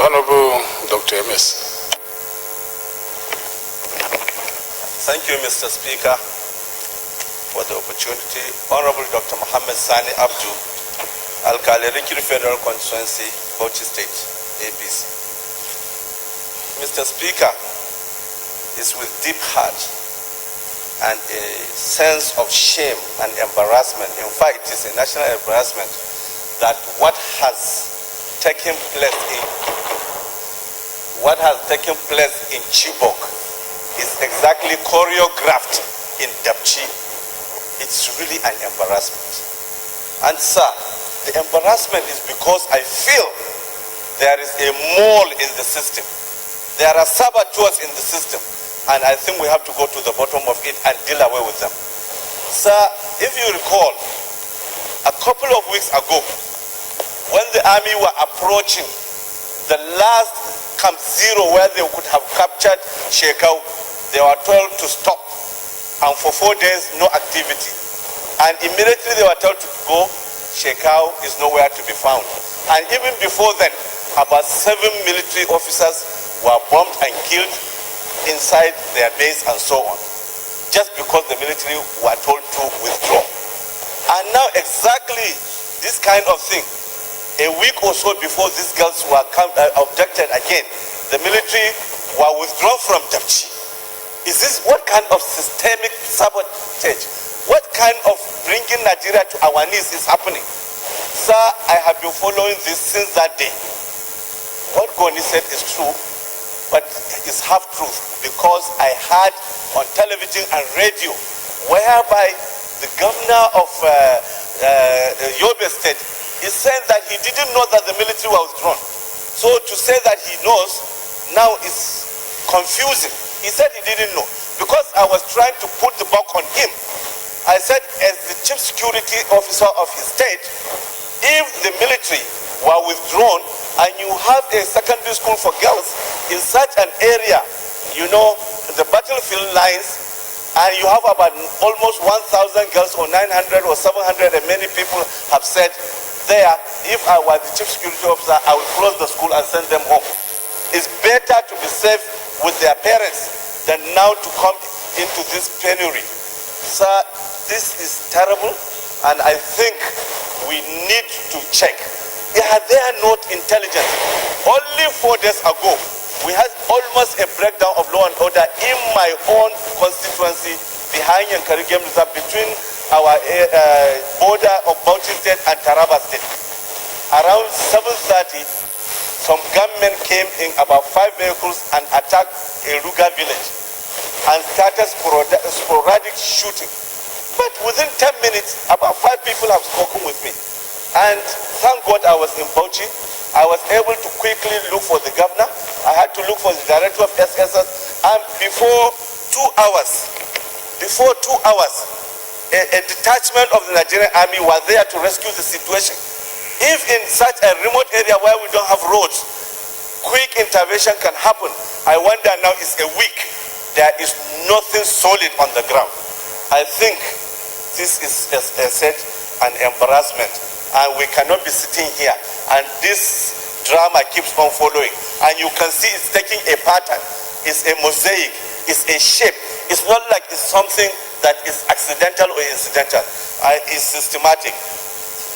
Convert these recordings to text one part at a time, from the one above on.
Honorable Dr. MS. Thank you, Mr. Speaker, for the opportunity. Honorable Dr. Mohammed Sani Abdu, Al-Kalerikiri Federal Constituency, Bauchi State, APC. Mr. Speaker, it's with deep heart and a sense of shame and embarrassment. In fact, it is a national embarrassment that what has taken place in Chibok is exactly choreographed in Adapchi. It's really an embarrassment. And sir, the embarrassment is because I feel there is a mole in the system. There are saboteurs in the system, and I think we have to go to the bottom of it and deal away with them. Sir, if you recall, a couple of weeks ago, when the army were approaching the last Camp Zero where they could have captured Shekau, they were told to stop. And for 4 days, no activity. And immediately they were told to go, Shekau is nowhere to be found. And even before then, about 7 military officers were bombed and killed inside their base and so on, just because the military were told to withdraw. And now exactly this kind of thing, a week or so before these girls were abducted again, the military were withdrawn from Adapchi. Is this what kind of systemic sabotage? What kind of bringing Nigeria to our knees is happening? Sir, I have been following this since that day. What Goni said is true, but it's half truth, because I heard on television and radio whereby the governor of Yobe State is saying that he didn't know that the military was withdrawn. So to say that he knows now is confusing. He said he didn't know, because I was trying to put the buck on him. I said, as the chief security officer of his state, if the military were withdrawn and you have a secondary school for girls in such an area, you know, the battlefield lines, and you have about almost 1,000 girls or 900 or 700, and many people have said there, if I were the chief security officer, I would close the school and send them home. It's better to be safe with their parents than now to come into this penury. Sir, this is terrible, and I think we need to check. Are there not intelligence? Only 4 days ago, we had almost a breakdown of law and order in my own constituency behind Yankari Game Reserve, between our border of Bauchi State and Taraba State. Around 7:30, some gunmen came in about 5 vehicles and attacked a Ruga village and started sporadic shooting. But within 10 minutes, about 5 people have spoken with me. And thank God I was in Bauchi. I was able to quickly look for the governor. I had to look for the director of SSS. And before 2 hours, a detachment of the Nigerian army was there to rescue the situation. If in such a remote area where we don't have roads, quick intervention can happen. I wonder now, it's a week, there is nothing solid on the ground. I think this is, as I said, an embarrassment, and we cannot be sitting here and this drama keeps on following. And you can see it's taking a pattern, it's a mosaic, it's a shape. It's not like it's something that is accidental or incidental. It's systematic.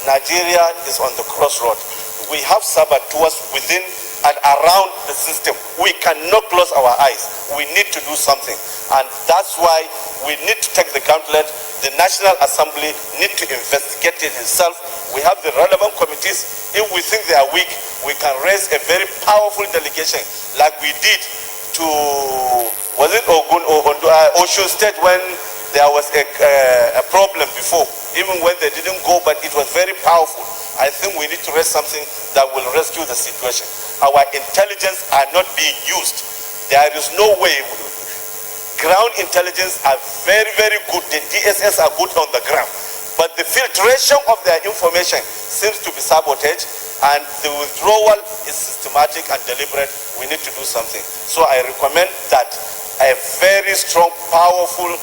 Nigeria is on the crossroad. We have saboteurs within and around the system. We cannot close our eyes. We need to do something. And that's why we need to take the gauntlet. The National Assembly need to investigate it itself. We have the relevant committees. If we think they are weak, we can raise a very powerful delegation like we did to, was it Ogun or Osun State, when there was a problem before, even when they didn't go, but it was very powerful. I think we need to raise something that will rescue the situation. Our intelligence are not being used. There is no way. Ground intelligence are very, very good. The DSS are good on the ground. But the filtration of their information seems to be sabotaged, and the withdrawal is systematic and deliberate. We need to do something. So I recommend that a very strong, powerful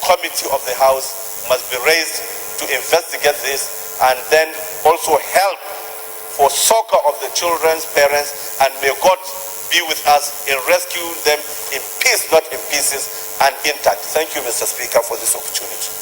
committee of the House must be raised to investigate this, and then also help for succor of the children's parents and may God be with us in rescuing them in peace, not in pieces, and intact. Thank you, Mr. Speaker, for this opportunity.